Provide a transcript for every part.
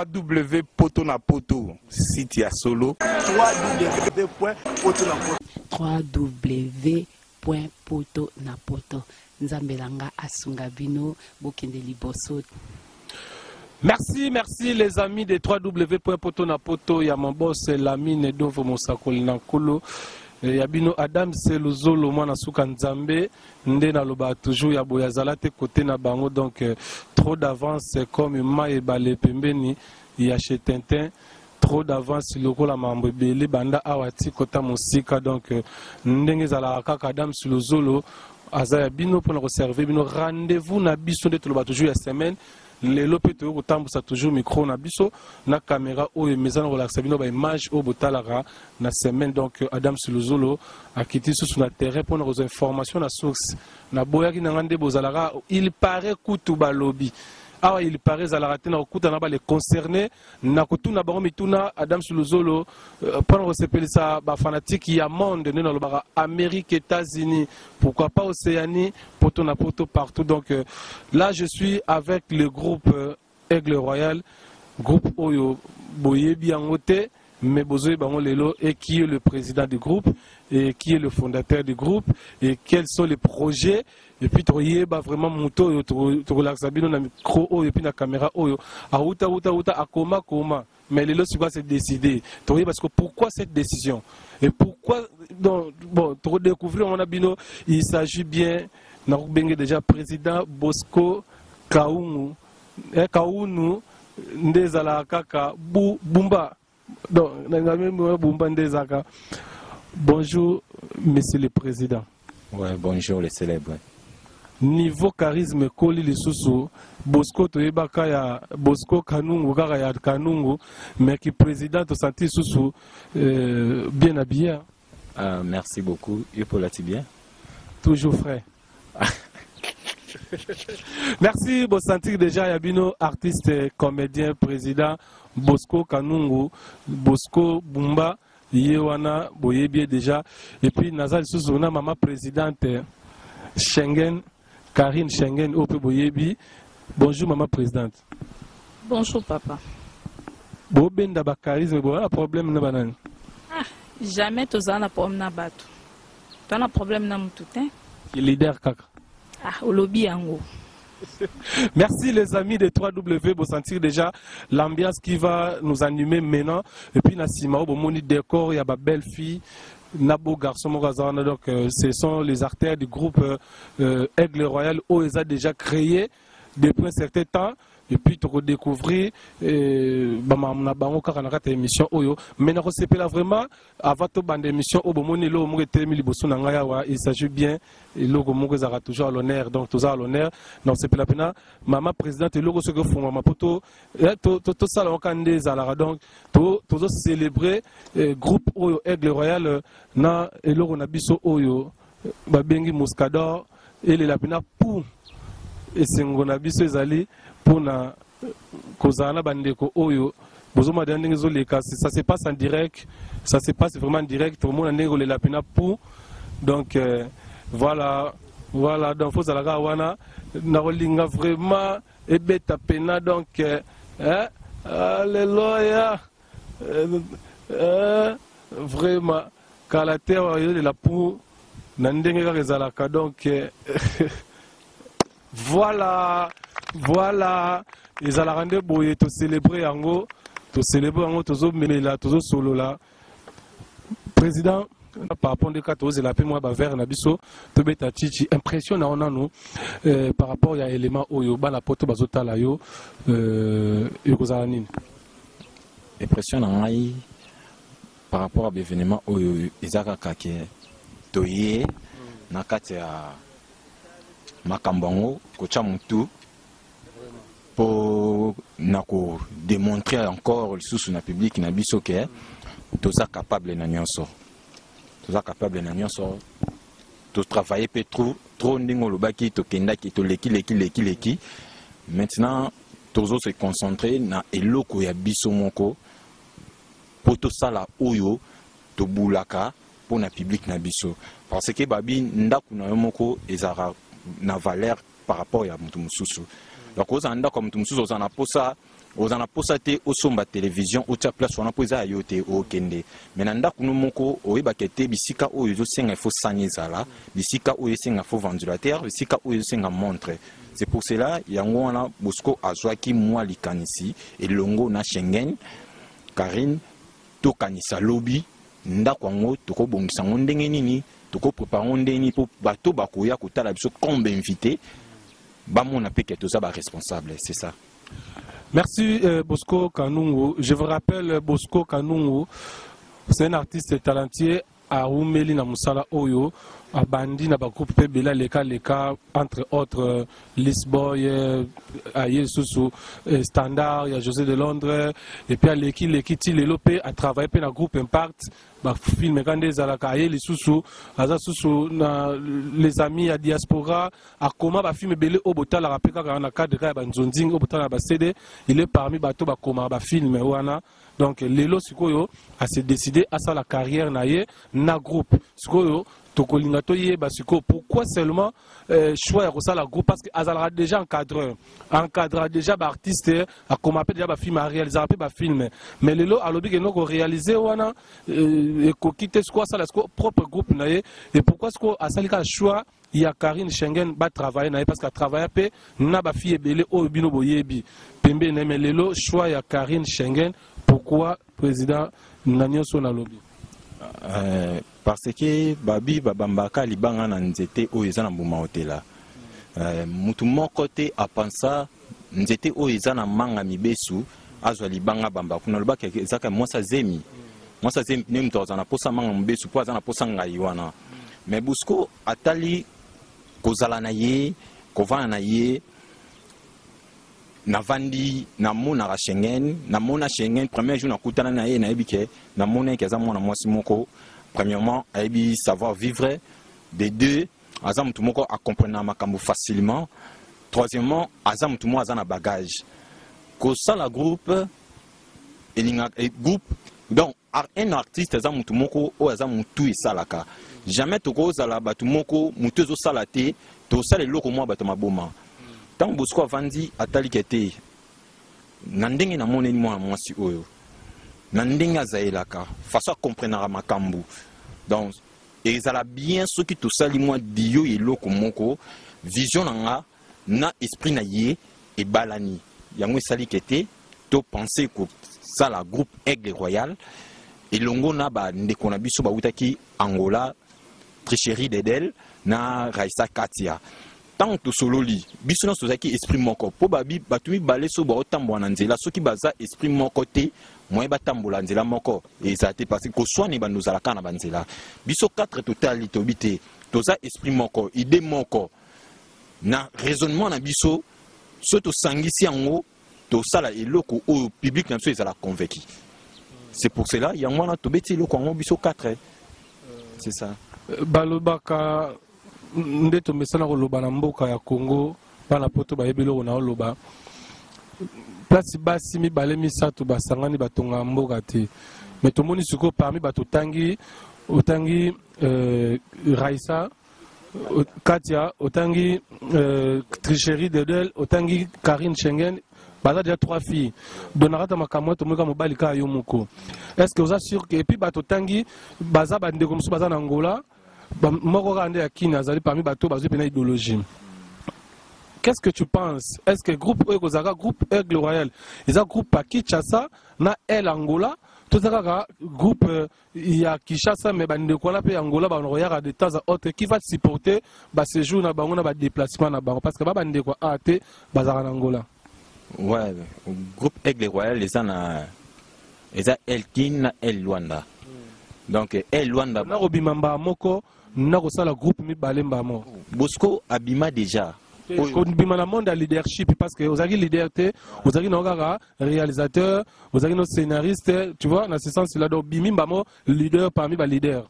3W poto na poto site ya solo 3W.poto Nzambelanga Asungabino Bokende Liboso. Merci les amis de 3W.poto na poto ya mon boss Lamine Dovo Mosakoli Nankolo. Yabino Adam Seluzolo mwana suka Nzambe nde na loba toujours ya boyazala te côté na bango donc trop d'avance comme Maï Balé pembeni ya chez Tintin trop d'avance lokola mambo ebele banda awati kota musika donc ndenge zala kaka Adam Seluzolo aza bino pour servir bino rendez-vous na biso de loba toujours ya semaine les lopes ça toujours micro na biso na caméra ou maison relaxa bino ba image au botalara na semaine donc Adam Seluzolo a quitté sur le terrain pour nos informations na source na boya ki na ngande bozalara il paraît kutu balobi ah il paraît zalarate na kuta na ba les concernés na kutuna ba mituna Adam Seluzolo pour recevoir ça ba fanatique ya monde ne na lobara Amérique États-Unis pourquoi pas Océanie poto na poto partout donc là je suis avec le groupe Aigle Royal groupe Oyo Boyebi Angote mais Bozoé Bango Lelo et qui est le président du groupe et qui est le fondateur du groupe et quels sont les projets et puis tu bah vraiment moto tu relaxes bien na micro et puis na caméra oyo a uta a koma mais Lelo c'est quoi c'est décidé tu parce que pourquoi cette décision et pourquoi donc bon tu redécouvrir on a bino il s'agit bien na bengue déjà président Bosco Kaunu ndezala kaka bumba donc bumba ndezaka. Bonjour monsieur le président. Ouais, bonjour les célèbres. Niveau charisme koli lisusu Bosco toyebaka ya Bosco Kanungu kaka ya Kanungu mais qui président to senti susu bien habillé. Merci beaucoup. Et pour la bien? Toujours frais. Merci, bon sentir déjà Yabino, artiste, comédien, président, Bosco Kanungu, Bosco Bumba, Yewana, Boyebie déjà, et puis Nazal Souzouna, maman présidente Schengen, Karine Schengen, Ope Boyebi. Bonjour maman présidente. Bonjour papa. Bon ben d'aba charisme, bon un problème na banane. Ah, jamais tu as un problème na bateau. Tu as un problème na moutoutin. Leader kaka. Ah, au lobby en haut. Merci les amis de 3W pour sentir déjà l'ambiance qui va nous animer maintenant. Et puis Nassima, au moni décor, il y a ma belle fille, Nabo garçon Morazana. Donc ce sont les artères du groupe Aigle Royal où ils ont déjà créé depuis un certain temps. Et puis tu redécouvrir émission oyo mais na là vraiment avant to bande émission au bomoni lo mo etemi liboso na ngaya wa il s'agit bien et logo mo zara toujours à l'honneur donc toujours à l'honneur non c'est la pena maman présidente logo ce que font maman poto to sala okande zala donc to célébrer groupe oyo Aigle Royal na et logo na biso oyo ba bengi Moscador et les lapina pour et sengona biso ezali pona kozana bandeko oyo bozoma ndenge zoleka ça se passe en direct ça se passe vraiment en direct tout le monde ndenge le lapina pour donc voilà donc faut zalaka wana na rolinga vraiment ebeta pena donc alléluia vraiment kala terre de la pour na ndenge ka zalaka donc voilà les alarande boye to célébrer yango to zo memela to zo solo la président par rapport de kato la pe moi ba vers na biso to beta chichi impression na ona nous par rapport ya élément oyo bana poto bazotala yo ekozala nini impression na ngai par rapport à l'événement oyo ezaka kake toye na kati ya makambango kocha mutu pour démontrer encore le sous na public na biso que tous ça capable na nyonso to travailler peut trop ndingo lobaki to kendaki to leki maintenant tozo se concentrer na eloko ya biso moko pour to sala oyo to bulaka pour na public na biso parce que babi ndaku na moko ezara na valeur par rapport à mutu mususu donc aux anda comme mutu mususu ozana posa aux en a posté au somba télévision au tia place on a posé à yote au kende mais nanda kuno moko oyeba kete bisika oyo zo senga fo sanyezala bisika oyo senga fo ventilateur bisika oyo senga montre. C'est pour cela yango wana Bosco azwaki mwa likanisi elongo na Schengen Karine to kanisa lobby ndako yango toko bongisa ndenge nini toko préparer ndenge po bato bakoya kotala biso comme invité ba mona pe que tous ba responsable, c'est ça. Merci Bosco Kanungu. Je vous rappelle Bosco Kanungu, c'est un artiste talentueux à Oumeli na Musala Oyo, à Bandi na groupe Pebela Leka entre autres Lisboy, Aye Soussou, Standard, il y a José de Londres, et puis à Leki Tilelopé a travaillé pour le groupe Impact, bah film quand des alaka Aye les Soussou, Aza Soussou les amis à diaspora, à comment bah film belé au botal la rapeka quand on a cadre à Banzonding au botal à CD, il est parmi bateau bah comment bah film wana. Donc Lelo Sikoyo a se décidé à ça la carrière naie na groupe Sikoyo tokolinga toye basiko pourquoi seulement choix ça la groupe parce que azalra déjà encadreur déjà ba artiste a comme appelle déjà ba film à réaliser ba film mais Lelo alobi que no ko réaliser wana et ko quitter quoi ça la propre groupe naie et pourquoi ce ko asalika choix il y a Karine Schengen ba travailler naie parce qu'à travailler pe na ba fille belé o bino boyebi pembe na mais Lelo choix il y a Karine Schengen. Pourquoi président Nanyo Sonalobi? Parce que Babi Babambaka libanga na nzete o ezana mbuma hotela. Mutu moko te apansa nzete o ezana manga mibesu azwa libanga bamba kuna lobaka ezaka mwasa zemi ne mto azana posa manga mibesu po azana posa ngai wana. Mais Bosco atali kozala na ye kovana na ye Navandi na mona Schengen na mona Schengen premier jour na kutana na ye na ebike na mona ke azamona mwasi moko premièrement ebi savoir vivre de deux azam tout moko a comprendre makambo facilement troisièmement azam tout mo azana bagage ko ça la groupe groupe donc un artiste azam tout moko o azam tout et salaka jamais to ko zala batu moko mutu zo salate to sala loko mo batu maboma. Tant Bosco avandi atali kete nandenge na moneni mwa mwasi oyo nandenge azaelaka façon comprendre makambu donc ezala bien ceux qui to sali mwa dio eloko moko vision nanga na esprit na ye e balani yango esali kete to penser que ça la groupe Aigle Royal et longo na ba ndeko na biso ba utaki Angola tricherie d'Edel na Raisa Katia. Tant que sololi, bisous sozaki esprit moko. Po babi batumi balé so ba otambo na nzela soki baza esprit moko te, moi batambola nzela moko. Et ça a été parce que soit ni banuzala kana banzela. Biso 4 total litobité. Toza esprit moko, idée moko. Na raisonnement na biso, soto sangisi yango, to sala eloko au public na so ezala convaincu. C'est pour cela yango na tobeti eloko yango biso 4. C'est ça. Balobaka ndeto mesana koloba na mboka ya Congo bana poto bayebelo na oloba place basi mibale misato basangani batonga mboka te mais tomoni siko parmi bato tangi otangi Raisa Katia otangi tricherie d'Edel otangi Karine Schengen baza déjà 3 filles donarata makamwa tomoka mobali ka yo moko est-ce que vous êtes sûr que et puis bato tangi baza bande comme baza na Angola moko rande ya kina azali parmi bato bazo pena idéologie. Qu'est-ce que tu penses? Est-ce que groupe Kozaka groupe Aigle Royal ils a groupe à Kinshasa na El Angola tout ça groupe ya Kinshasa mais bande ko la pe Angola ba royal de temps à autre qui va supporter ba séjour na bango na ba déplacement na bango parce que ba bande ko ate bazara na Angola. Ouais, groupe Aigle Royal les a El Kin na El Luanda. Donc El Luanda na robimamba moko na ko sala groupe mi balemba mo. Bosco abima déjà. Ko bima na monde leadership parce que vous avez leaderté, vous avez no réalisateur, vous avez no scénariste, tu vois, dans ce sens là donc bimimba mo leader parmi ba leader.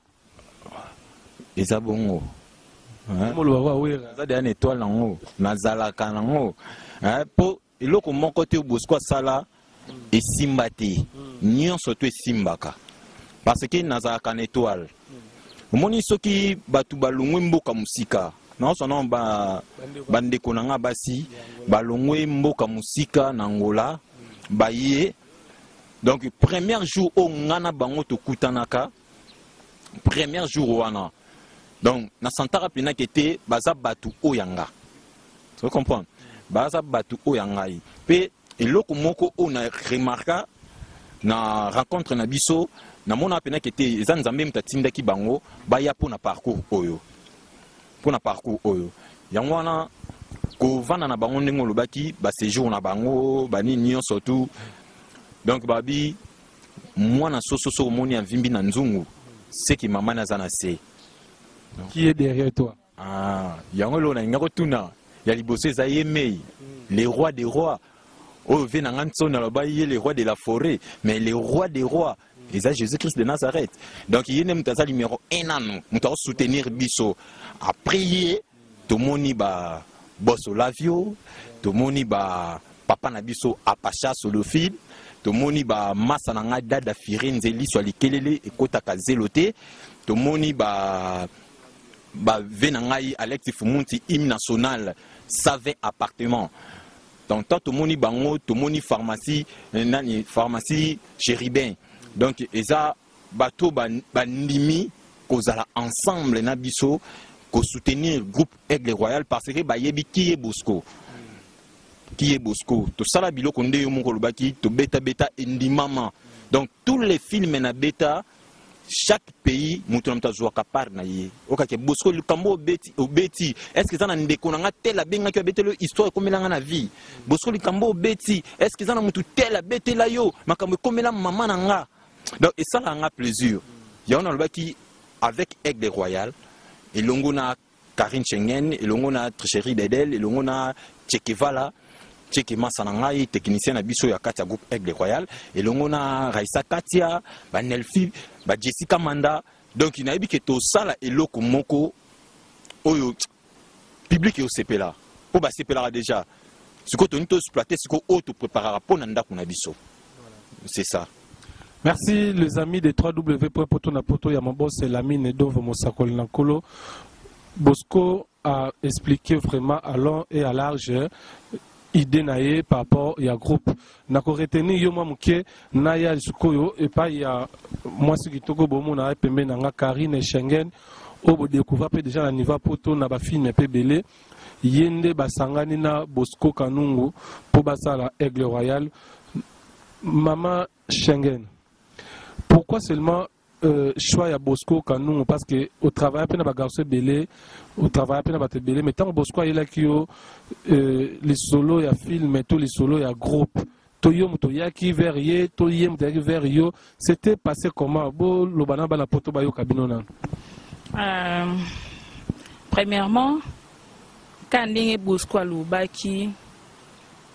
Eza bongo. Mo lo wa we. Za de an étoile nango, nazala kanango. Po eloko mon côté Bosco sala et simbati. Nyon surtout simbaka. Parce que nazaka étoile. Moni soki batu balongwe mboka musika. Non sonon ba bande konanga basi balongwe mboka musika na Angola. baye donc premier jour au ngana bango to kutanaka premier jour wana donc na santara pena kete baza batu oyanga tu comprends baza batu oyanga pe eloko moko on a remarqué na rencontre na biso na mona pena kete eza nzambe mtatinda ki bango baya pona parcours oyo yango wana ko vana na bango ndenge lobaki ba séjour na bango bani nyonso tout donc babi mwana soso moni avimbi na nzungu c'est qui maman na zana se qui est derrière toi yango lo na ngako tuna ya liboso eza yemei les rois des rois oh vena nganso na lobaye les rois de la forêt mais les rois des rois c'est Jésus-Christ de Nazareth. Donc il y a un numéro 1 an, nous devons soutenir biso à prier. Tout le monde ba bosso lavio, tout le monde ba papa na biso apacha sur le fil, tout le monde ba massa na ngada da firenze soit les kelele et kota kazelote, tout le monde ba venangai Alex Fumunti hymne national savait appartement. Donc tout le monde bango, tout le monde pharmacie, pharmacie chérubin. Donc eza bato bandimi kozala ensemble na biso ko soutenir groupe Aigle Royal parce que bayebi qui est Bosco to sala biloko nde yo moko lobaki to beta indimama. Donc tous les films na beta chaque pays mutu na zwa kapar na ye okake Bosco lukambo obeti est-ce que ça na ndeko na tela benga ki betelo histoire komelanga na vie Bosco lukambo obeti est-ce que ça na mutu tela betela yo makambo komela mama na nga. Donc, et ça a un plaisir. Il y a un qui avec Aigle Royal, et l'on a Karine Schengen, et l'on a Tricherie Dedel, et l'on a Tchekevala, Tchekema Sanangai, technicien à Bisso Katia groupe Aigle Royal, et l'on a Raissa Katia, Nelfi, Jessica Manda. Donc, il y a eu tout ça et l'oko moko, public et au CP là. Pour CP là déjà, ce que tu as exploité, ce que tu prépares pour Nanda Kunabiso. C'est ça. Merci les amis des www.potonapoto Yamambo, c'est la mine et Dove Mosakol Nankolo. Bosco a expliqué vraiment à long et à large idée naïe par rapport à groupe. Nako retenu yoma muke naya sukoyo et pas il y a moi ce qui toko bomo na pembe na Karine et Schengen au découvrir déjà la niveau poto na ba film pe belé yende basangani na Bosco Kanungu pour basala Aigle Royal. Maman Schengen. Pourquoi seulement choix à Bosco Kanungu? Parce que au travail peine ba garçon belé, au travail peine ba te belé, mais tant Bosco il a qui les solos il y a film et tous les solos il y a groupe. Toyom toyaki verrier, toyem toyaki verrio, c'était passé comment? Bo lobana ba la poto ba yo kabino nan. Premièrement, quand ndenge Bosco alobaki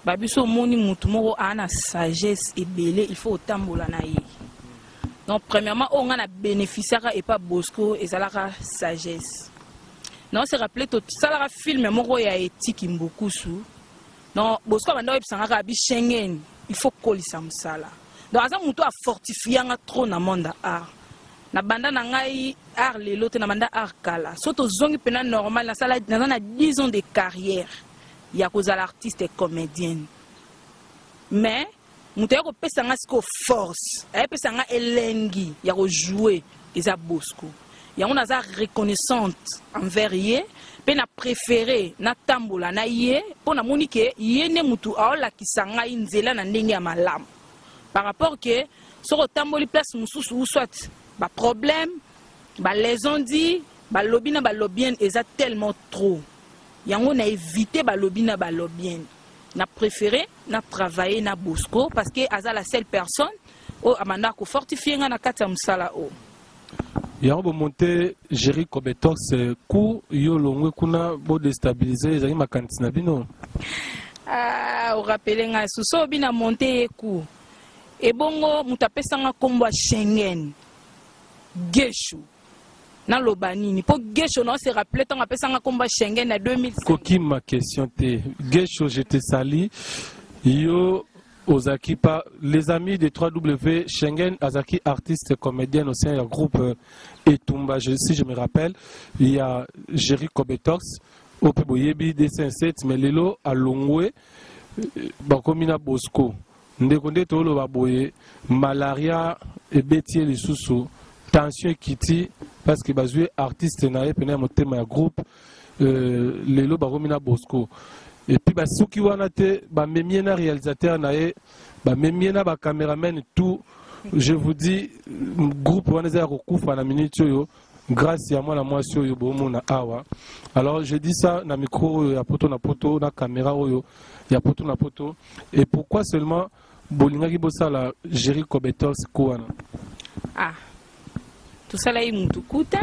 babiso moni mutu moko ana sagesse ebele, il faut tambola na ye. Donc premièrement, on a bénéficié et pas Bosco et ça la sagesse. Non, c'est rappelé tout ça la film moko ya éthique beaucoup sous. Non, Bosco banda ebisanga bi Schengen, il faut kolisa msala. Donc asa mutu a fortifier nga trop na monde art. Na banda na ngai art lelo te na banda art kala. Soto zongi pena normal na sala na 10 ans de carrière. Il y a cause à l'artiste et comédienne. Mais mutaya ko pesa nga siko force ay pesa nga elengi ya ko jouer eza Bosco ya on aza reconnaissante envers ye pe na préféré na tambola na ye pona moni ke ye ne mutu aola kisanga inzela na ndenge ya malamu par rapport que soko tamboli place mususu ou soit ba problème ba les on dit ba lobina ba lobien eza tellement trop yango na éviter ba lobina ba lobien. Na préféré na travailler na Bosco parce que aza la seule personne au amanda ko fortifier na kata musala o. Ya bo monter Jerry Kobetox ku yo longwe kuna bo déstabiliser ezali makanisi na bino. O rappeler nga suso bina monter ku. E bongo mutapesa nga kombo Schengen. Geshu. Na lobanini pour Gesho non se rappeler tant apesa nga komba Schengen en 2005. Koki ma question te Gesho je te sali yo Ozaki pas les amis des 3W Schengen Azaki artiste comédienne au sein du groupe Etumba si je me rappelle il y a Jerry Kobetox au Peboyebi D57 mais lelo à Longwe Bakomina Bosco ndeko nde toloba boye malaria ebeti lisusu tension ekiti parce que bazwi artiste na ye pene ya motema ya groupe lelo bakomi na Bosco et puis basuki wana te bamemie na réalisateur na ye bamemie na bacaméraman tout. Je vous dis groupe wana eza ya kokufa na minute oyo grâce à moi la moitié oyo bomona awa. Alors je dis ça na micro ya poto na poto na caméra oyo ya poto na poto. Et pourquoi seulement bolingaki bosala Jerry Cobetos kouana? Ah, tout ça là il m'a tout coûté.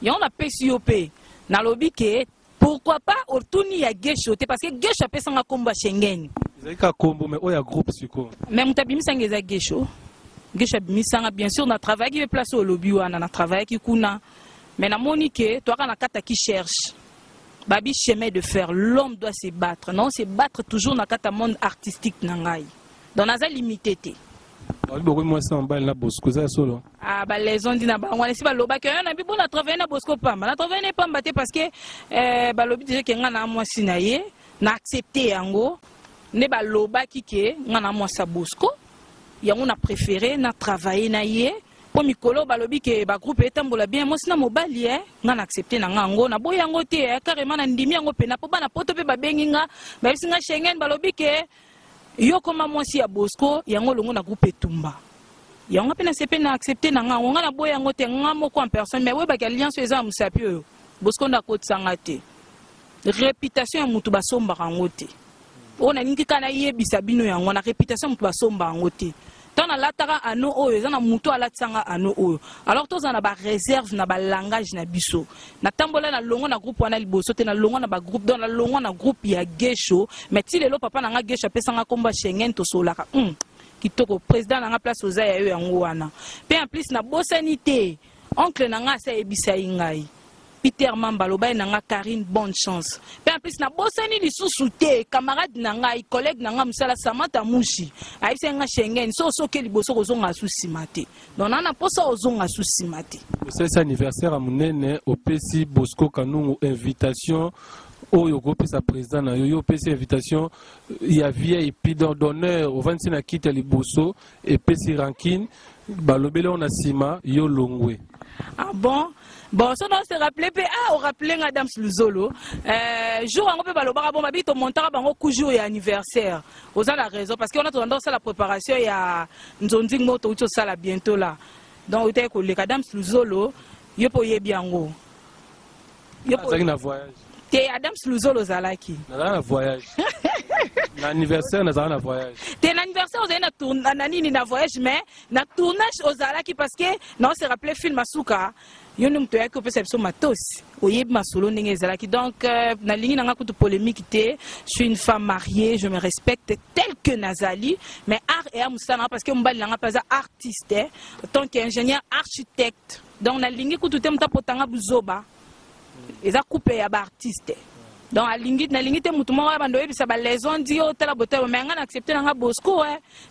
Et on a payé au pays. Na lobby que pourquoi pas autouni ya Gesho parce que Gesho a payé combat Schengen. Zaka combo mais oya groupe siko. Mais mutabimi sangeza Gesho. Gesho bisanga bien sûr na travail qui est placé au lobby wana na travail qui kuna. Mais na monique toi kana kata qui cherche. Babi chemin de fer, l'homme doit se battre. Non, se battre toujours dans le monde artistique nangai. Dans la limité. Ah bah les gens disent on est si ba loba que on a bien na travailler na Bosco pamba. Na travailler pas mbaté parce que ba lobi déjà que ngana moi sinaye na accepter yango ne ba loba ki ke ngana moi sa Bosco. Yango na préféré na travailler na ye. Pour mikolo balobi ke ba groupe etambola bien moi sina mobali ngana accepter na ngango na boyango te carrément na ndimi yango pe na po bana poto pe ba benginga ba bisinga Schengen balobi ke yo koma mwasi ya Bosco yango longo na groupe etumba yango pe na sepe na accepter na ngango ngana boyango te ngamoko en personne mais we ba alliance eza musapi oyo Bosco ndakotanga te réputation ya mutu basomba rango te ona ningi kana yebisa bino yango na réputation mutu basomba rango te. Dans la latara ano oyo za na muto ala tsanga ano oyo alors tous na ba réserve na ba langage na biso na tambola na longo na groupe wana liboso te na longo na ba groupe dans la longo na groupe ya Gesho mais ti lelo papa na nga Gesho pesa nga komba Schengen to solaka kitoko président na nga place oza ya yo yango wana pe en plus na bosanité oncle na nga sa ebisa ingai Peter Mambaloba na nga Karine bonne chance. Pe en plus na bosani li sous-souté camarade na nga collègue na nga musala Samantha Mushi. Aïse nga Schengen so ke liboso kozonga sous-simate. Donc na posa ozonga sous-simate. C'est anniversaire à munene au PC Bosco Kanungu invitation oyo kopesa président na yo PC invitation ya vieille puis d'honneur au 26 na kita liboso et PC ranking balobele on a sima yo longwe. Ah bon? Bon, ça on se rappelait on rappelait Adams Luzolo. Jour on peut baloba bon babito montara bango kujo et anniversaire. Aux la raison parce qu'on a tendance à la préparation il y a nzonzi moto uto sala bientôt là. Donc uté ko le Adams Luzolo yo po yebiango. Yo po na voyage. Te Adams Luzolo zalaki. Na voyage. L'anniversaire na zana voyage. Te l'anniversaire aux na tourna nani na voyage mais na tournage aux zalaki parce que non se rappelait film Asuka. Yo ne m'toya que perception matos. Oyeb masolo ndenge zalaki donc na lingi na nga kutu polémique te. Je suis une femme mariée, je me respecte tel que Nazali mais art et amusana parce que mbali nga pas artiste en tant qu'ingénieur architecte. Donc na lingi kutu te mta potanga buzoba. Eza coupé ya ba artiste. Donc na lingi te mutu moko bando yebisa ba les on dit o tala botel mais nga na accepter nga Bosco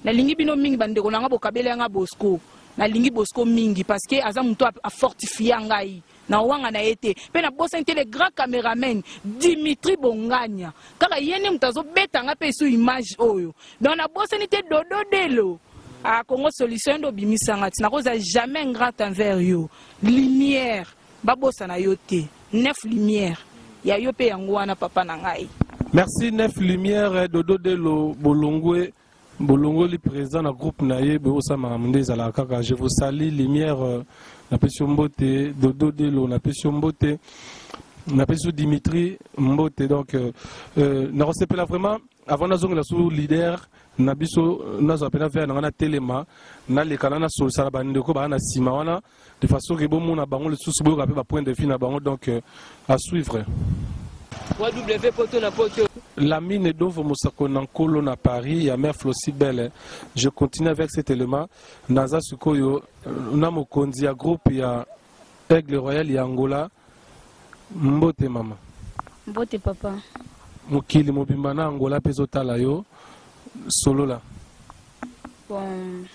na lingi bino mingi bandeko nga bokabele nga Bosco. Na lingi Bosco mingi parce que aza muto a fortifié ngai na wanga na été pe na bossa le grand caméraman Dimitri Bonganya kaka yene mutazo beta nga pe su image oyo donc na bossa dodo delo a Congo solution do bimisanga tina koza jamais grand envers yo lumière ba bossa na yo te 9 lumière ya yo pe yango wana papa na ngai. Merci 9 lumière dodo delo bolongwe Bolongo li président na groupe naye be osama munde zala kaka je vous salue lumière na pesio mbote dodo delo na pesio mbote na pesio Dimitri mbote donc na recevela vraiment avant na zonga sous leader na biso na zapena faire na telema na le kanana sol sala bande ko ba na sima wana de façon que bon mona bango le sous boyo ba point de fin na bango donc à suivre. W poto na poto. La mine d'Ovo Mosako Nankolo na Paris, ya mère Flossi Belle. Je continue avec cet élément. Naza Sukoyo, Namo Kondia groupe ya Aigle Royal ya Angola. Mbote mama. Mbote papa. Mukili Mobimana Angola peso talayo solo la. Bon,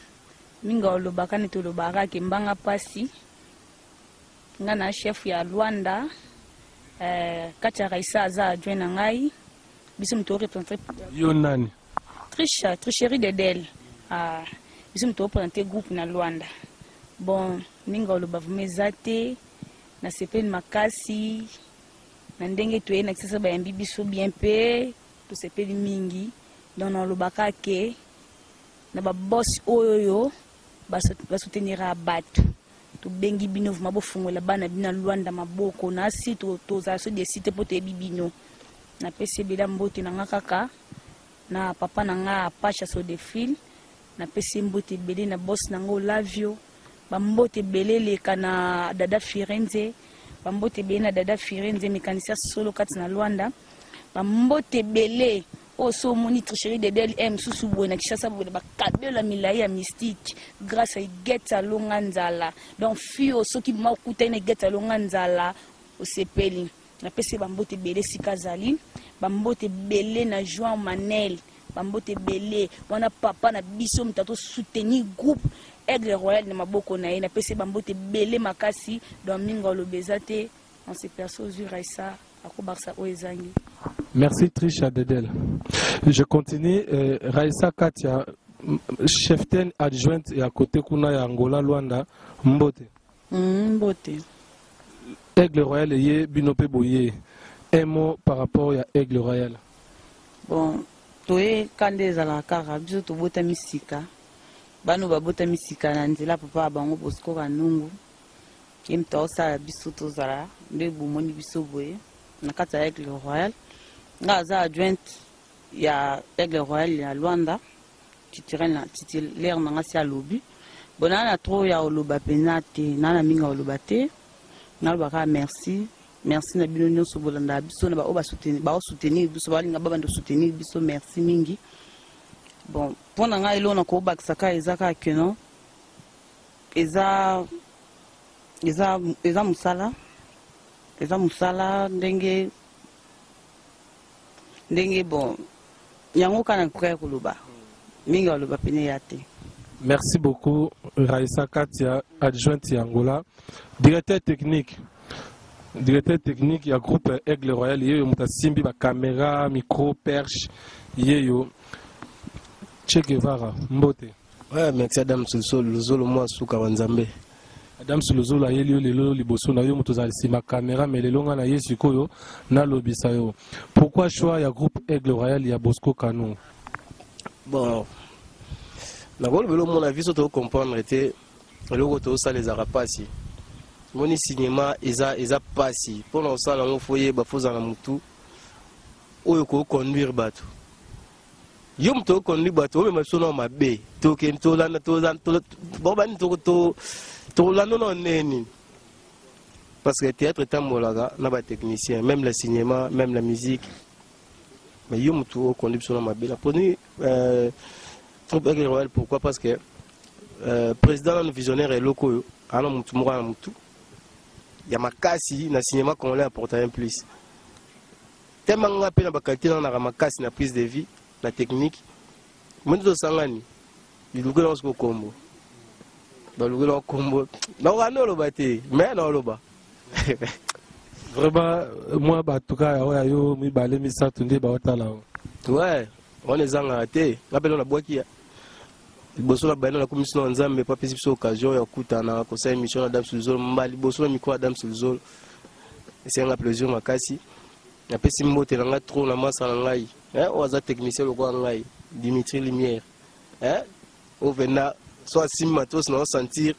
minga olobaka ni tolobaka kimbanga pasi. Ngana chef ya Luanda. Kacha Raissa aza adjoint na ngai. Biso mto représenter yo nani tricherie de Del biso moto oprésente groupe na Luanda. Bon ninga oloba vume zate na sepeli makasi na ndenge toye na kisasa bayambi biso bien pe to sepeli mingi donc na olobaka ke na ba boss oyo basoutenira bato to bengi bino vuma bofungola bana bina Luanda maboko na si to za so de site po te bibino na pese bila mbote na ngakaka na papa na nga Apache so de fil na pese mbote belé na boss na ngo Lavio bambote belé leka na dada Firenze bambote belé na dada Firenze mécanicien solo kati na Luanda bambote belé oso moni tricherie de DLM susu bona kishasa bona bakabela milai ya mystique grâce à Geta Longanzala donc fio soki makuta ina Geta Longanzala o sepeli na pese bambote belé sikazali bambote belé na Joan Manel bambote belé wana papa na biso mtato soutenir groupe Aigle Royal na maboko na ye na pese bambote belé makasi dans minga lobezate on se perso Raissa akobarsa oezangi. Merci Trisha Dedel. Je continue. Raissa Katia, cheftaine adjointe et à côté kuna ya Angola Luanda Mbote. Mbote. Aigle Royal et Binope Boye. Un mot par rapport à Aigle Royal. Bon, toye kande zala kara biso to bota misika. Bano ba bota misika na nzela papa bango Bosco Kanungu. Kimta osa biso to zala ndebu moni biso boye. Na kata Aigle Royal. Ngaza adjointe ya Aigle Royal ya Luanda titulaire na ngasi ya lobi bonana trop ya oloba penate nana minga oloba te na lobaka merci na bino nyonso bolanda biso na ba soutenir biso balinga baba ndo soutenir biso merci mingi bon pona nga ilo na ko bakisaka ezaka keno eza musala ndenge bon yango kana kuka kuluba minga oloba pene yate. Merci beaucoup Raissa Katia adjointe ya Angola directeur technique ya groupe Aigle Royal yeyo mutasimbi ba caméra micro perche yeyo Che Guevara Mbote. Ouais, merci Adam Luzolo moi suka wanzambe. Adam Luzolo ayeli lelo liboso na yo muto za sima caméra mais lelo nga na yesikoyo na lobisa yo. Pourquoi choix ya groupe Aigle Royal ya Bosco Kanungu? Bon. Na golo belo mon avis to comprendre était loko to ça les arapasi. Moni cinéma eza pasi. Pour non ça la foyer ba foza na mutu. Oyo ko conduire bato. Yom to conduire bato o me sona mabe. To ken to lana to bon ban to lana non neni. Parce que le théâtre est un molaga, n'a pas technicien, même le cinéma, même la musique. Mais il y a un tour qu'on dit sur la mabille. Prenez Aigle Royal, pourquoi? Parce que le président le visionnaire est local, il y a ma casse, dans le cinéma qu'on l'a apporté un plus. Tellement on a la qualité dans la casse, la prise de vie, la technique. Moi je sens il y a un combo. Il y a un combo. Mais non, le bas. Vraiment, moi, en tout cas, ouais, on est en raté. Rappelons la boîte qui a. Il bosse la balle, la commission en Zambie, pas possible occasion, il y a coup à conseil mission Adam Sulzol, Mbali, bosse le micro Adam Sulzol. C'est un plaisir, ma cassi. Il y a pas si mot, il y a trop la masse en l'ail. On a technicien le roi en l'ail, Dimitri Lumière. Au Vena, soit si matos, on sentir.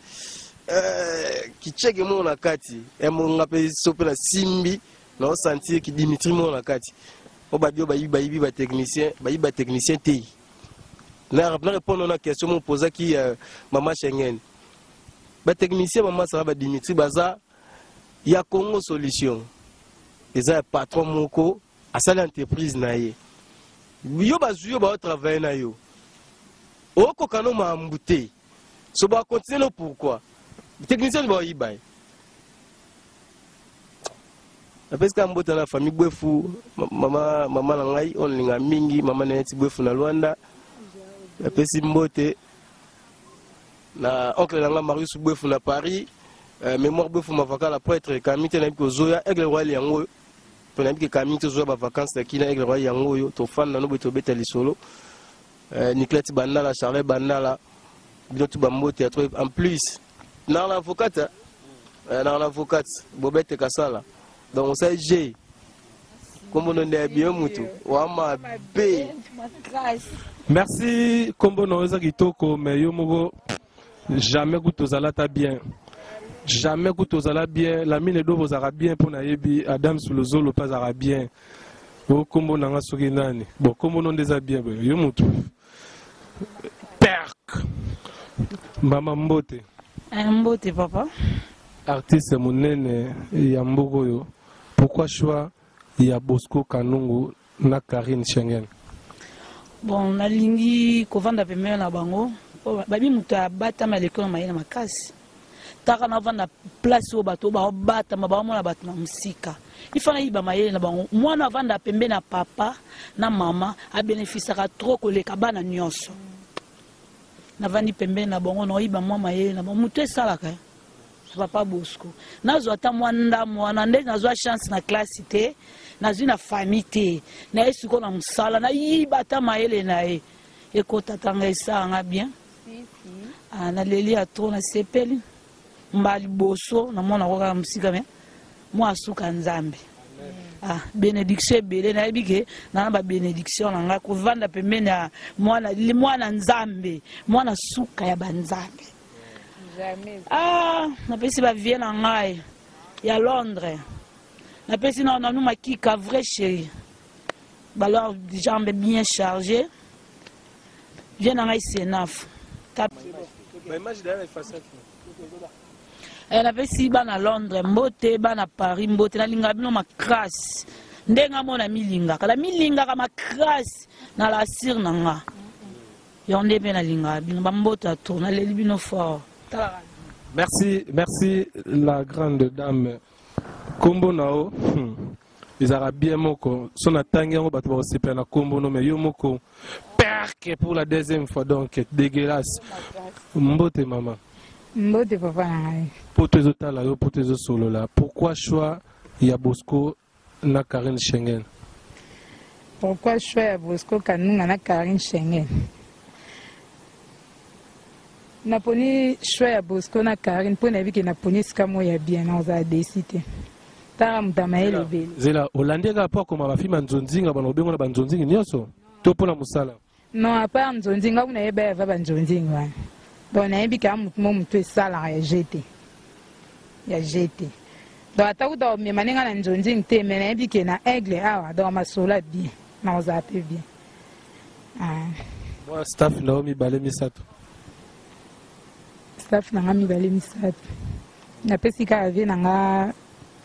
Qui check mon nakati et mon appel sopé la simbi non sentir qui Dimitri mon nakati o babio bayi ba technicien ti na répondre à la question mon posa qui maman Schengen ba technicien maman ça ba Dimitri baza ya Congo solution eza patron moko à sa entreprise na ye yo bazuyo ba travailler na yo o ko kano ma mbute so ba continuer pourquoi technicien va y bailler. Parce que dans la famille Bouefou, maman Langai, on linga mingi, maman Neti Bouefou na Luanda. Après si mbote, na oncle Langa Marius Bouefou na Paris, mémoire Bouefou ma vacances après être Camille na ko Zoya Aigle Royal yango. Pour na bi Camille to Zoya ba vacances na kina Aigle Royal yango yo to fan na no beto beta lisolo. Nicolas Bandala, Charles Bandala, Binotu Bambote, en plus, dans l'avocate, Bobette Kassala. Donc on sait G. Comme on est bien moutou. Wama B. Merci Kombo Noza Kitoko, mais Yomogo, jamais goût aux alata bien. Jamais goût aux alata bien. La mine d'eau aux arabiens pour Naïbi, Adam sous le zolo pas arabien. Oh, Kombo Nanga Surinani. Bon, Kombo non des bien, Yomoutou. Perk. Maman Mbote. Mbote, papa. Artiste Mounene Yambogoyo. Pourquoi choix il y a Bosco Kanungu na Karine Schengen? Bon, na lingi kovanda pembe na bango. Babi mutu abata ma lekolo mayena makasi. Taka na vanda place o bato ba bata mabamo na bato na musika. Ifana iba mayele na bango. Mwana vanda pembe na papa na mama a bénéficiera trop koleka bana nyonso. Na vandi pembe na bango no iba mwa mayele na bango mutu esalaka. Papa Bosco. Nazo ata mwanda mwana nde nazo chance na classe te. Nazo na famille te. Na yesu ko na musala na yiba ta mayele na e. Ekota tanga esanga bien. Ah na leli a trop na sepeli. Mbali boso na mona ko ka musika me. Mo asuka nzambe. Ah bénédiction belé na ebike na ba bénédiction na nga ko vanda pembeni ya mwana nzambe. Mwana suka ya banzambe. Ah, na pesi ba Vienne en Ngai, il y a Londres. Na pesi na nous makika vrai chéri. Ba alors jambes bien chargées. Vienne en Ngai c'est naf. Ba image derrière face. Na pesi ba na Londres, mbote ba na Paris, mbote na linga bino makras. Ndenga mona milinga, kala milinga ka makras na la sir na nga. Yonde be na linga bino ba mbote a tourna le bino fort. Merci, merci la grande dame. Kombo nao, ils auraient bien moko. Son attangé on va te voir c'est na kombo no mais yo moko. Perque pour la deuxième fois donc dégueulasse. Mbote maman. Mbote papa. Pour tes autres là, pour tes autres solo là. Pourquoi choix il y a Bosco na Karine Schengen? Pourquoi choix ya Bosco Kanunga na Karine Schengen? Naponi choix ya Bosco na Karine pour na biki naponi skamo ya bien on a décidé. Tara mutamaele bele. Zela Hollandais ga pas comme ma fille manzonzinga bana obengo na banzonzinga nyoso. To pona musala. Non, à part nzonzinga kuna yeba ya banzonzinga. Donc na biki amutu mutu esala ya jeté. Ya jeté. Donc atakuta me maninga na nzonzinga te mais na biki na aigle awa donc masola bien. Na on a bien. Ah. Moi staff Naomi Balé Misato. Staff nanga mibale misato na pesi ka vie nanga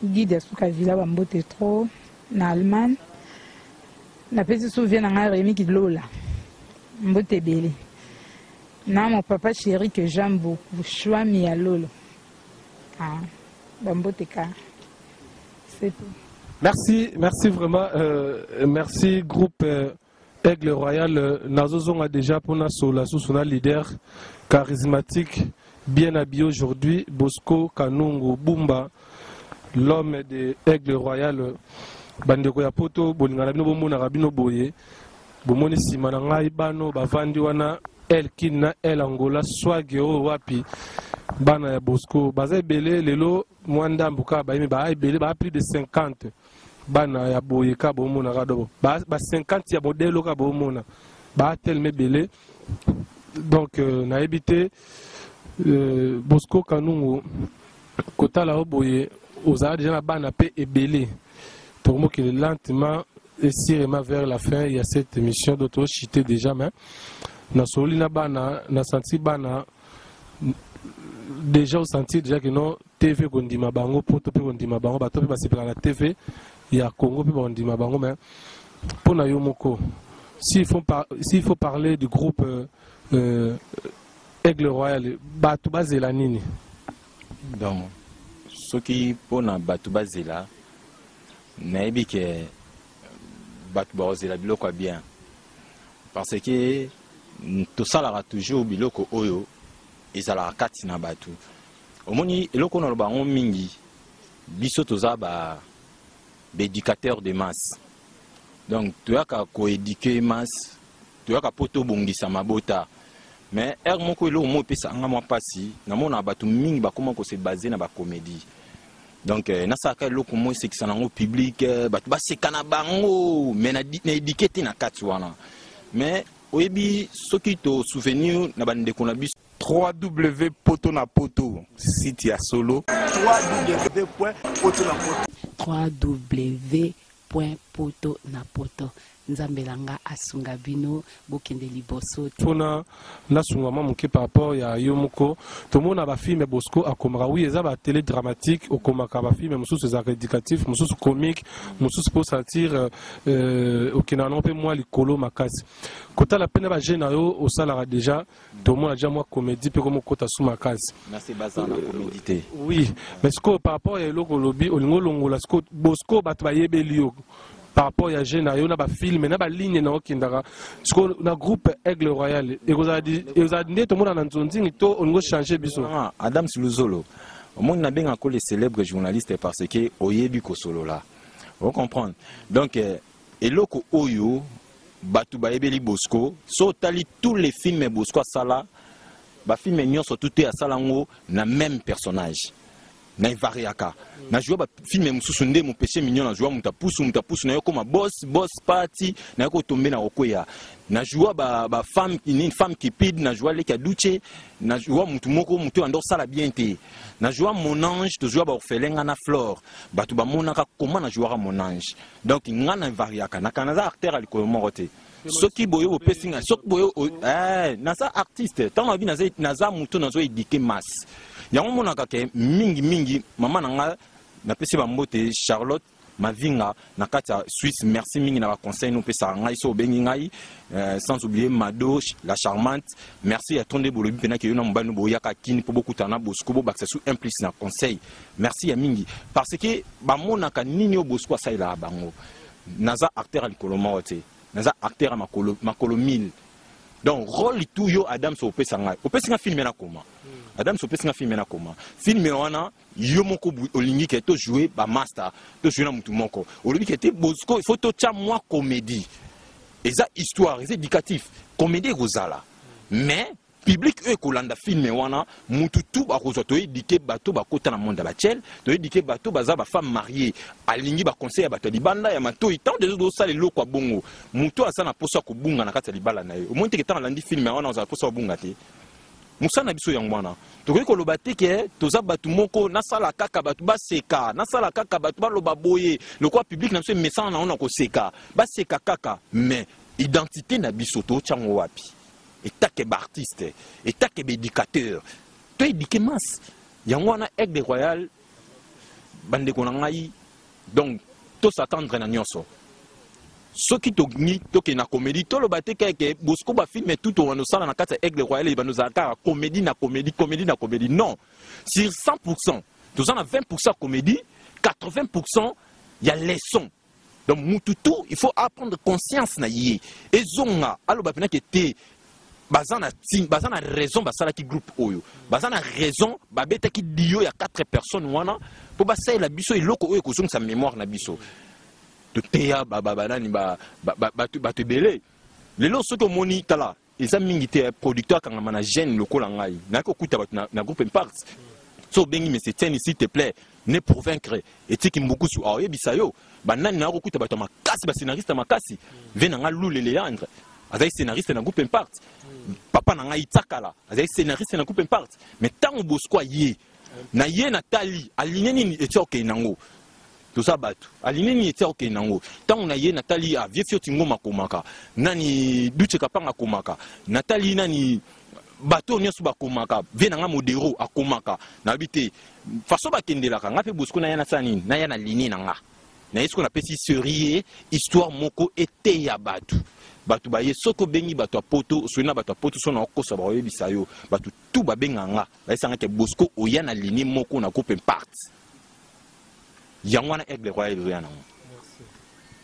guide ya suka villa bambote trop na Allemagne na pesi souviens nanga Rémi Kilola mbote belé na mon papa chéri que j'aime beaucoup Chouami ya Lolo ah bambote ka c'est tout. Merci, merci vraiment merci groupe Aigle Royal Nazozon a déjà pour na sola sous leader charismatique bien habillé aujourd'hui, Bosco Kanungu Bumba, l'homme de Aigle Royal, Bandeko ya poto, Bolingana bino bomona rabino boye, bomoni simana ngai bano bavandi wana El Kina El Angola swageo wapi bana ya Bosco, baza belé lelo mwanda mbuka ba imi ba belé ba plus de 50 bana ya boye ka bomona radobo, ba 50 ya modelo ka bomona, ba tellement belé. Donc na habité Bosco Kanungu kota la oboye aux déjà la bana pe ebelé pour moi que lentement et sirement vers la fin il y a cette émission d'autres chité déjà mais na soli na bana na senti bana déjà au senti déjà que non TV kondima bango poto pe kondima bango bato pe basepela na TV ya Congo pe kondima bango mais pour na yo moko s'il faut parler du groupe Aigle Royal, Batouba Zelanini. Donc, ce qui pour Batouba Zela, n'est que Batouba Zela biloko bien. Parce que tout ça là toujours biloko oyo, ils ala kati na batu. Omoni eloko na bango mingi, biso toza ba éducateur de masse. Donc tu as qu'à co-éduquer masse. toyaka poto bongisa mabota mais er moko elo mo pesa nga mwa pasi na mona batu mingi bakoma ko se baser na ba comédie donc na saka eloko mo sekisa nango public batu baseka na bango mais na éduquer na kati wana mais oyebi soki to souvenir na bandeko na biso www.potonapoto site ya solo www.potonapoto nzambelanga asunga bino bokende liboso fona nasunga mwa moke par rapport ya yo moko tomona ba film Bosco akomaka oui eza ba télé dramatique okomaka ba film mosusu eza éducatif mosusu comique mosusu pour sentir okina non pe moi likolo makasi kota la pena ba jeune yo osalaka déjà tomona déjà moi comédie pe comme kota sous makasi na se basa na comédie oui mais ce que par rapport ya loko lobi olingo longola ce que Bosco bat ba yebeli yo par rapport à jeune na ba film na ba ligne na okindaka parce na groupe Aigle Royal et vous a dit tout le monde na nzonzi to on changer biso Adam Siluzolo moi na benga ko les célèbres journalistes parce que oyebi ko solo là vous comprendre donc eloko oyo batu ba yebeli Bosco so tali tous les films Bosco sala ba film nyonso tout à salango na même personnage na variaka na jouer ba film mususu nde mo péché mignon na jouer mutapusu na yo comme boss party na yo tomber na okoya na jouer ba femme une femme qui pide na jouer le kaduche na jouer mutu moko mutu ando sala bien te na jouer mon ange to jouer ba orphelin na flore batu ba monaka comment na jouer mon ange donc ngana variaka na kanaza acteur aliko morote soki boyo opesinga soki boyo naza artiste tant na vie naza mutu nazo éduquer masse yango monaka ke mingi mama nanga na pesi ba mbote Charlotte Mavinga na kati ya Suisse merci mingi na ba conseil no pesa ngai so bengi ngai sans oublier Mado la charmante merci à tonde bolobi pena ke yo na mbanu boyaka kini po beaucoup tana Bosco bo baksa sous implice na conseil merci ya mingi parce que ba monaka nini o Bosco sa ila bango naza acteur à likoloma wote naza acteur à makolo 1000 donc rôle tout yo Adam so pesa ngai opesa film na koma Adam Sopes nga film na koma film wana yo moko olingi ke to jouer ba master to jouer na mutu moko olingi ke te Bosco il faut to cha moi comédie eza histoire eza éducatif comédie gozala mais public eux kolanda film wana mutu tout ba kozwa to éduquer bato ba kota na monde ba tchel to éduquer bato baza ba femme mariée alingi ba conseil ya bato libanda ya mato tant de do sala loko bongo mutu asa na posa ko bunga na kata libala na yo omonte ke tant landi film wana za posa bunga te musana biso yang mwana tokoki koloba te ke toza batu moko nasala kaka batu baseka nasala kaka batu baloba boye lokwa public na biso message na ona ko seka baseka kaka mais identité na biso to chango wapi etake ba artiste etake ba éducateur to éduquer masse yang wana Aigle Royal bande ko na ngai donc to s'attendre na nyonso soki toke na comédie to lo bate ke Bosco ba film tout on sala na kata Aigle Royal ba nous aka comédie na comédie non sur 100% tous en a 20% comédie 80% il y a leçon donc mututu il faut apprendre conscience na yé ezonga alo ba pena ke te bazana raison basala ki groupe oyo bazana raison ba beta ki dio ya 4 personnes wana po ba sa la biso iloko oyo ko sa mémoire na biso teya babanani batu belé lelo soki moni tala eza mingi te producteur kangama na jeune lokola ngai nako kuta batu na groupe Impact so bengi mais c'est s'il te plaît ne pour vaincre etiki mbuku su oyebisa yo banani nako kuta batu makasi ba scénariste makasi vena nga Lule Leandre azai scénariste na groupe Impact papa na ngai Tsakala azai scénariste na groupe Impact mais tango Bosco ye na ye Nathalie aligné ni etioke nango tout ça batu aligné ni etioke nango tango na ye Nathalie a vie fioti ngoma komaka nani duche kapanga komaka Nathalie nani bato nyoso bakomaka vie nanga modero akomaka na bité façon bakendelaka nga pe Bosco na yana sani na yana ligne nanga na yesko na pesi serie histoire moko ete ya batu batu baye soko bengi batu apoto soina batu apoto sona okosa ba oyebisa yo batu tout ba benganga baisanga ke Bosco oyana ligne moko na groupe Impact yangwana Aigle Royal yana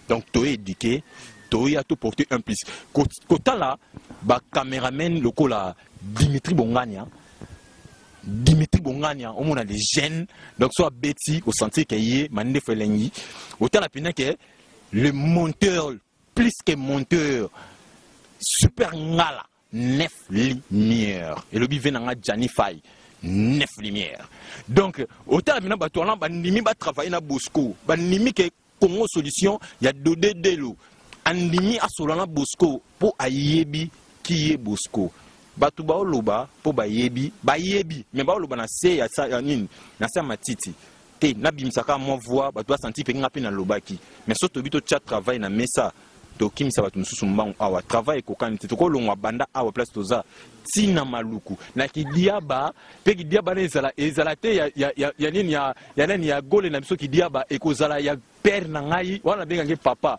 donc to éduqué to ya to porter un plus kota la ba cameraman lokola Dimitri Bongania on a des jeunes donc soit Betty au sentier qu'il mande felengi autant la pena que le monteur plus que monteur super ngala 9 lumières et le bivé nanga Janify 9 lumières. Donc autant maintenant batolan bandimi ba travailler na Bosco bandimi ke Congo solution il y a Dodé Delo andimi asolana Bosco pour ayebi qui est Bosco batu ba oloba pour bayebi mais ba oloba na se ya sa nini na sa matiti te na bimisaka mo voix batu senti pe ngapi na lobaki mais soto bito chat travail na mesa to kimisa batu mususu mbangu awa travail ko kanite to ko longwa banda awa place toza tina maluku na kidiaba pe kidiaba ezala te ya nini ya nani ya gole na biso kidiaba ekozala ya père na ngai wana benga nge papa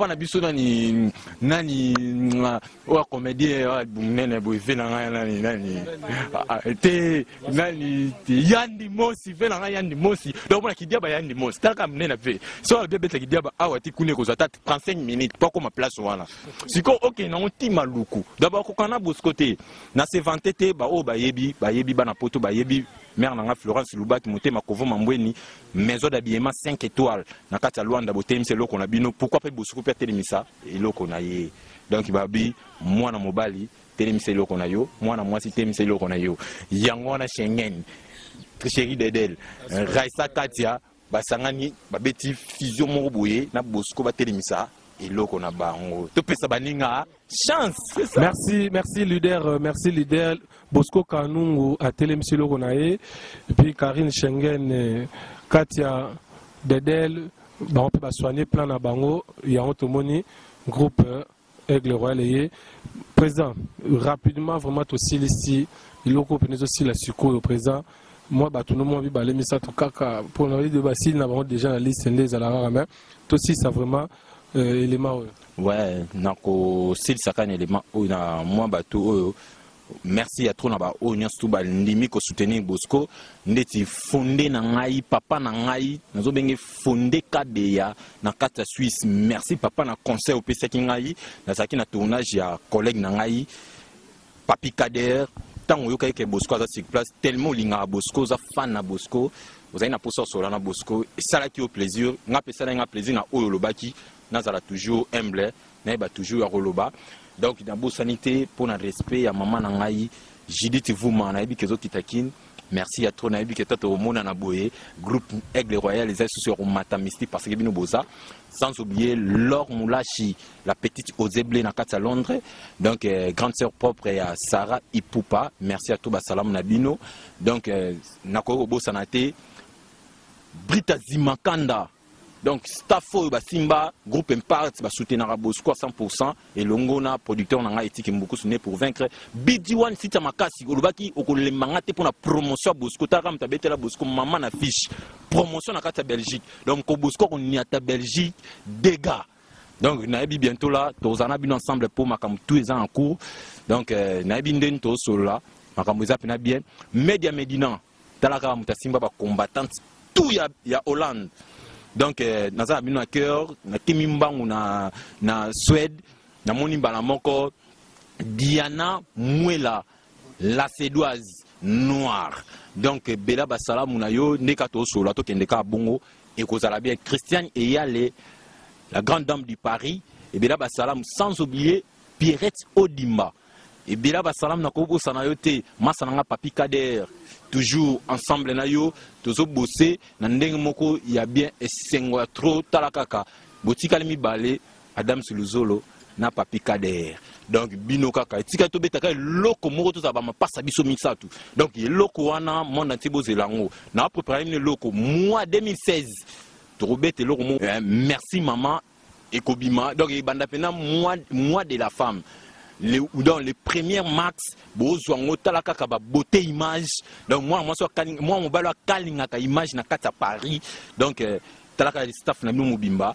na biso nani wa comédien wa bunene bo ve na ngai nani te nani yandi mosi ve na ngai yandi mosi donc na kidiaba yandi mosi taka mnena ve so bebe te kidiaba awa ti kune kozata 35 minutes pas comme place wana siko OK na onti maluku d'abord ko kana boskote na se vantete ba o bayebi bana poto bayebi mère nanga Florence Lubaki motema kovo mambweni maison d'habillement 5 étoiles na kati ya Luanda botem c'est loko na bino pourquoi pas bosuku pe telemisa eloko na ye donc babi mwana mobali telemisa eloko na yo mwana mwasi telemisa eloko na yo yango na Schengen chérie Dedel Raisa Katia basangani babeti fusion moko boye na Bosco ba telemisa eloko na bango to pesa baninga chance c'est ça. Merci leader Bosco Kanungu a telemisi eloko na ye et puis Karine Schengen Katia Dedel on peut soigner plan na bango yango tomoni groupe Aigle Royal et présent rapidement vraiment aussi ici iloko penezo aussi la suko au présent moi tout le monde va aller ça tout kaka pour nous de Basile n'a pas déjà la liste des alara mais tout aussi ça vraiment élément ouais nako sil sakane élément na moi bateau merci à trop na ba o nyas tout ba ndimi ko soutenir Bosco ndeti fondé na ngai papa na ngai nazo benge fondé kadeya na kata Suisse merci papa na conseil au pesa kingai na saki na tournage ya collègue na ngai papi Kader tango yoka ke Bosco za sur place tellement linga Bosco za fan na Bosco vous avez na poso sur na Bosco et ça là qui au plaisir nga pesa na nga plaisir na oyo lobaki nazala toujours humble na ba toujours à roloba. Donc dans la sanité pour le respect à maman nangai Judith Vouma na ebi kezo kitakine merci à trop na ebi ketata au monde na boye groupe Aigle Royal les associés au matamisti parce que bino boza sans oublier Laure Moulachi la petite Ozeble na kata Londres donc grande sœur propre à Sarah Ipupa merci à tout ba salam na bino donc nako bo sanate Brita Zimakanda. Donc, Staffo Simba, groupe Impact, soutenir Bosco à 100%, et Longona, producteur n'a éthique beaucoup sonné pour vaincre. Bidiwan Sita Makasi, Olubaki, Okole Mangate pour la promotion Bosco, Taram, Tabete la Bosco, maman affiche, promotion à Kata Belgique. Donc, au Bosco, on y a ta Belgique, dégâts. Donc, Naïbi bientôt là, tous en habillent ensemble pour Makam tous les ans en cours. Donc, Naïbi Ndento Sola, Makam Wizapina bien, Média Médina, Talaka Mutasimba, combattante, tout y a Hollande. Donc naza abino cœur na kimimbangu na Suède na moni bala moko Diana Mwela la sédoise noire donc bela basala munayo nekato sola to kendeka bongo et kozala bien Christiane et Yale la grande dame du Paris et bela basala sans oublier Pierrette Odimba et bela basala na ko sanayo te masananga papi Kader toujours ensemble na yo tozo bosser na ndenge moko ya bien esengo trop talakaka botika mi balé Adam Suluzolo na papi Kader donc bino kaka tika to betaka loko moko to zabama passa biso mixatu donc ye loko wana monde entier bozelango na préparer le loko mois 2016 to robete loko merci maman ekobima donc banda pena mois de la femme dans les premières max bozwango talaka ka ba beauté image donc moi mon balo kalinga ka image na kata Paris donc talaka staff na bino mobimba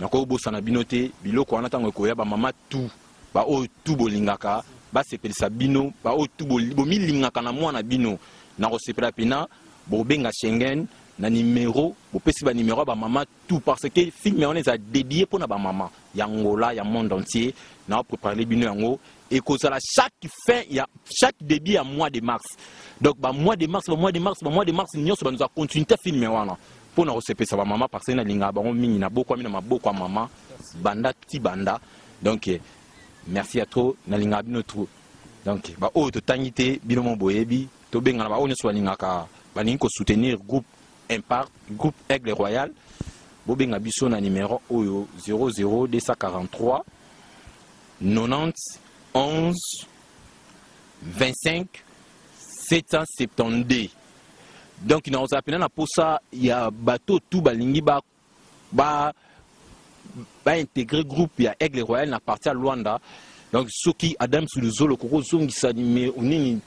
nako bosana binote biloko wana tango ko ya ba mama tout ba o tout bolingaka ba sepelisa bino ba o tout bomilingaka na mwana bino na ko sepela pena bo benga Schengen na numéro bo pesi ba numéro ba mama tout parce que film on les a dédié pour na ba mama ya Angola ya monde entier na préparer bino yango et que ça chaque début à mois de mars donc ba mois de mars nyonso ba nous a continué à filmer wana pour na receper ça ba mama parce que na linga ba mingi na boko mina maboko mama banda ti banda donc merci à trop nalinga bino trop donc ba o to tangité bino mo boyebi to benga ba o ne so lingaka ba ninko soutenir groupe Impact groupe Aigle Royal bo benga biso na numéro oyo 00243 90 11 25 772. Donc il nous appelle na posa ya bateau tout balingi ba intégrer groupe ya Aigle Royal na partie à Luanda. Donc ceux qui Adam Suluzolo koko zongi sa numéro ni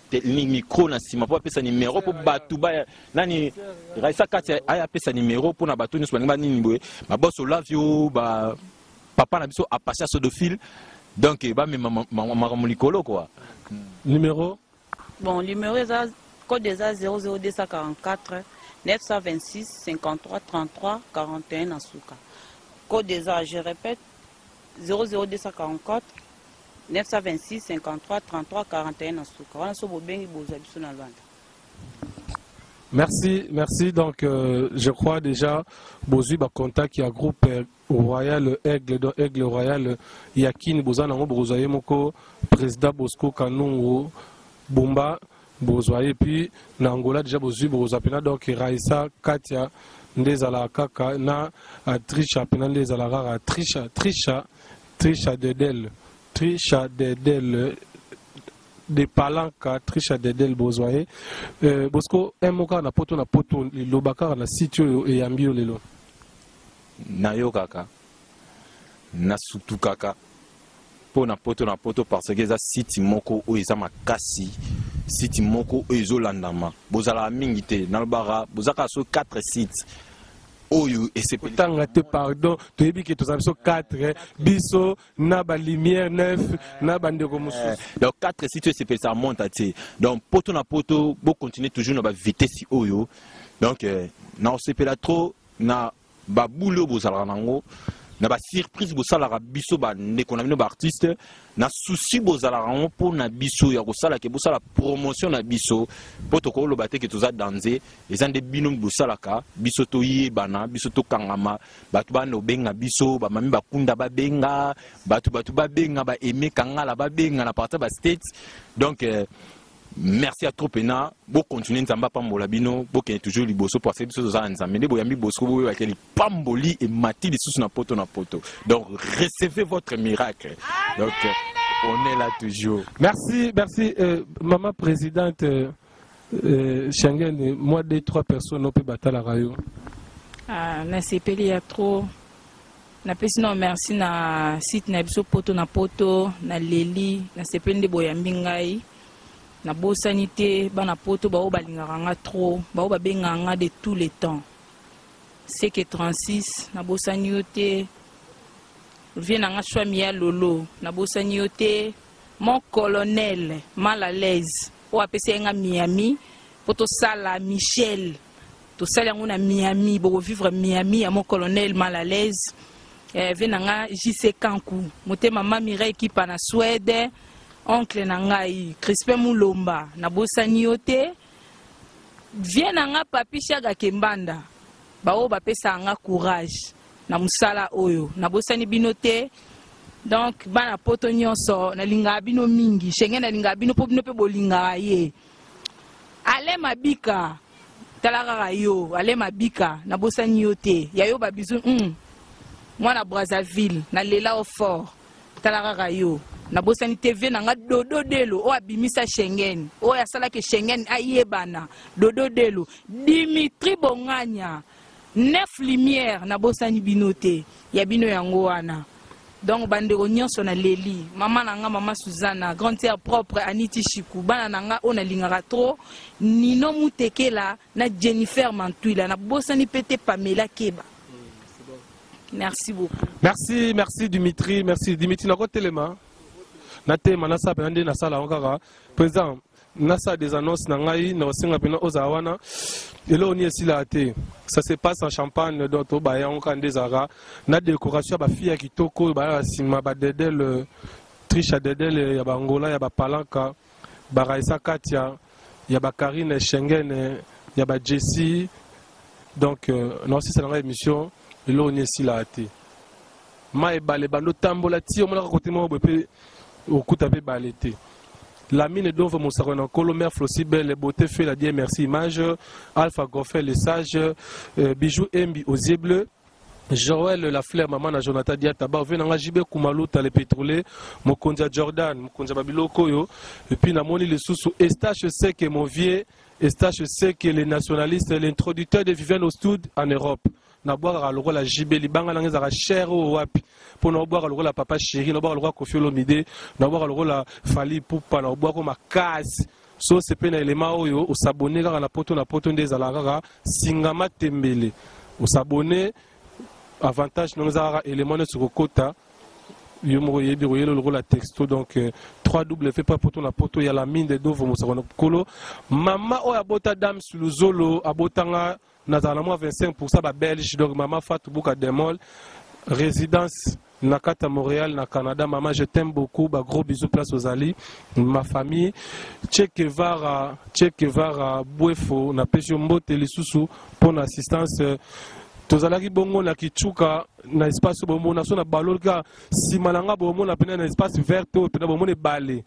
micro na sima pour appeler sa numéro pour bateau ba nani Raisa Katia aya appeler sa numéro pour na bateau ni solinga nini boye ma boss Olavio ba papa na biso a passé à de fil. Donc ba me mamulikolo quoi. Numéro bon numéro est code des 00244 926 53 33 41 en Souka. Code des A, je répète 00244 926 53 33 41 en Souka. On a so bobengi bozabiso na Luanda. Merci, merci. Donc, je crois déjà, Bozui ba contact il y a groupe Royal Aigle, donc Aigle Royal Yakin Bozana Bozoye Moko, président Bosco Kanungu Bumba Bozoye, puis na Angola déjà Bozui Bozapena, donc Raisa Katia Ndezala Kaka na Trisha Pena Ndezala Rara Trisha Dedel de Palanka, Trisha Dedel Bozoye. Bosco, un moka na poto lobaka na sitio e ambio lelo. Na yo kaka. Na sutu kaka. Po na poto parce que za siti moko o eza makasi. Siti moko o ezo landama. Bozala mingi te na lobara, bozaka so 4 sites. Oyo et c'est pourtant te pardon to yebi ke to so 4 biso na ba lumière 9 na bande ko musu donc 4 sites c'est ça monte ati donc poto na poto bo continuer toujours na ba vitesse oyo donc na osepela trop na ba boulot bozala nango na ba surprise bozala biso ba ndeko na bino ba artiste na souci bozala rango pour na biso ya kosala ke bosala promotion na biso poto ko lo bate ke toza danser les ande bino bosala ka biso to yebana biso to kangama batu ba no benga biso ba mami bakunda ba benga batu ba benga ba aimer kangala ba benga na partir ba states donc merci à trop pena bo continuer nzamba pambola bino bo ke toujours liboso parce que biso za nzambe ne boyambi bosko bo ba keli pamboli et mati de sous na poto donc recevez votre miracle donc on est là toujours merci maman présidente Schengen moi 2-3 personnes on peut battre la radio na sepeli ya trop na pesi non merci na site na biso poto na leli na sepeli boyambi ngai na bosanité bana poto bao balinganga trop bao babenganga de tous les temps c'est que 36 na bosanité vienanga chwamia lolo na bosanité mon colonel mal à l'aise o apese nga Miami poto sala Michel to sala ngona Miami bo vivre Miami à mon colonel mal à l'aise vienanga JC Kanku motema mama Mireille qui pa na Suède oncle nangai Crispin Mulomba na bosani yote vient nanga papi Chaga Kembanda bao bapesa nga courage na musala oyo na bosani binote donc bana poto nyonso na linga bino mingi Schengen na linga bino po bino pe bolinga ye ale mabika talaka yo ale mabika na bosani yote yayo babizu mwana Brazzaville na lela au fort talaka yo na bosani TV nanga dodo delo o abimisa Schengen o ya sala ke Schengen ayebana dodo delo Dimitri Bonganya 9 lumière na bosani binote ya bino yango wana donc bandeko nyonso na leli mama nanga mama Suzana grande sœur propre Aniti Chiku bana nanga ona lingaka trop Nino Mutekela na Jennifer Mantuila na bosani pete Pamela Keba. Merci beaucoup. Merci Dimitri na kotelema na te manasa pende na sala ngaka président nasa des annonces na ngai na osinga pena ozawana elo ni esila te ça se passe en Champagne donc ba ya nkande zara na décoration ba fille kitoko ba sima ba dedel Trisha Dedel ya ba Angola ya ba Palanka ba Raisa Katia ya ba Karine Schengen ya ba Jessie donc non c'est la émission elo ni esila te mai bale bando tambola ti o mona côté mo bepe okuta pe balete. La mine d'Ove Moussakona Kolo, Mère Flossibel, les beautés fait la dire merci image, Alpha Goffel, les sages, Bijou Embi aux yeux bleus, Joël la fleur, maman na Jonathan Diataba, venanga Jibe Kumaluta, les pétroliers, Mokonja Jordan, Mokonja Babilo Koyo, et puis Namoni les sous-sous, Estache Sec et mon vieux, Estache Sec et les nationalistes, l'introducteur de Viviane au Stud en Europe. Na boire à l'euro la JB, les bangs à l'angazara cher au wapi. Pour na boire à l'euro la papa chéri, na boire à l'euro Kofi Olomide, na boire à l'euro la Fali Poupa, na boire à ma case. So c'est peine élément au s'abonner à la poto des alarara, Singama Tembele. Au s'abonner, avantage nous a éléments sur le quota. Le texto donc 3W pas poto na poto, il y a la mine de Dovo Moussakona Kolo. Maman o abota dame sur le zolo, abotanga. Nazalamo 25% ba belge donc maman Fatou Bouka Demol résidence Nakata Montréal na Canada. Maman je t'aime beaucoup, ba gros bisous place aux Ali ma famille Che Guevara Buefo na pesio mbote lisusu pour l'assistance tozalaki bongo na Kichuka na espace bomo na so na balolka simalanga bomo na pena na espace vert to pena bomo ne balé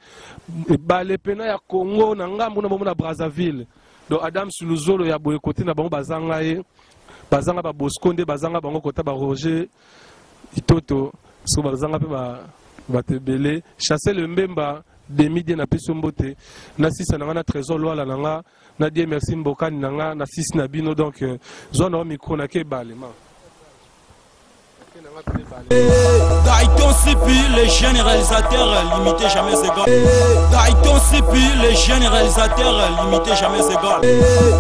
pena ya Congo na ngambo na bomo na Brazzaville. Donc Adam Suluzolo ya boye côté na bango bazanga ye bazanga ba Bosconde bazanga bango kota ba Roger Itoto so bazanga pe ba tebele chasser le mbemba de midi na peso mbote na sisa na trésor loala nanga na die merci mbokani nanga na six na bino donc zone au micro na ke balema Gaëton Sipi, les jeunes réalisateurs, limitez jamais ses gars. Gaëton Sipi, les jeunes réalisateurs, limitez jamais ses gars.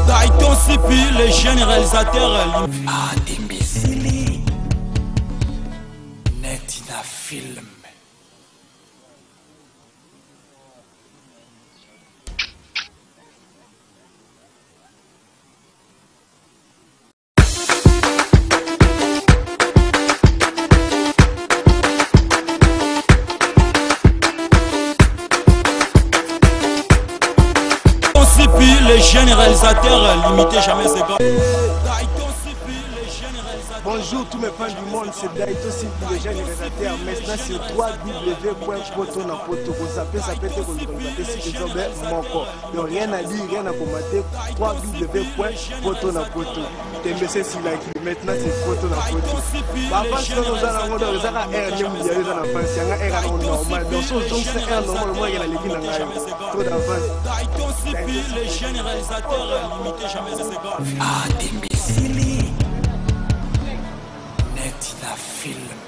Gaëton Sipi, les jeunes réalisateurs, ah, Dimbisili, Netina Film. Les jeunes réalisateurs, limitez jamais ces gars. Bonjour tous mes fans du monde, c'est Daito Sipi, les jeunes réalisateurs. Maintenant c'est www.potonapoto. Vous savez, ça peut être contacté si vous avez mon corps. Donc rien à dire, rien à commenter. www.potonapoto. TMC si like. Maintenant c'est Potonapoto. Avant que nous allons dans les arts, il y a des enfants, il y a un air normal. Dans ce genre, c'est un normal. Moi, il y a les guinées. Trop d'avance. Daito Sipi, les jeunes réalisateurs, limitez jamais ces gars. Ah, Dimbisili. Netina Film.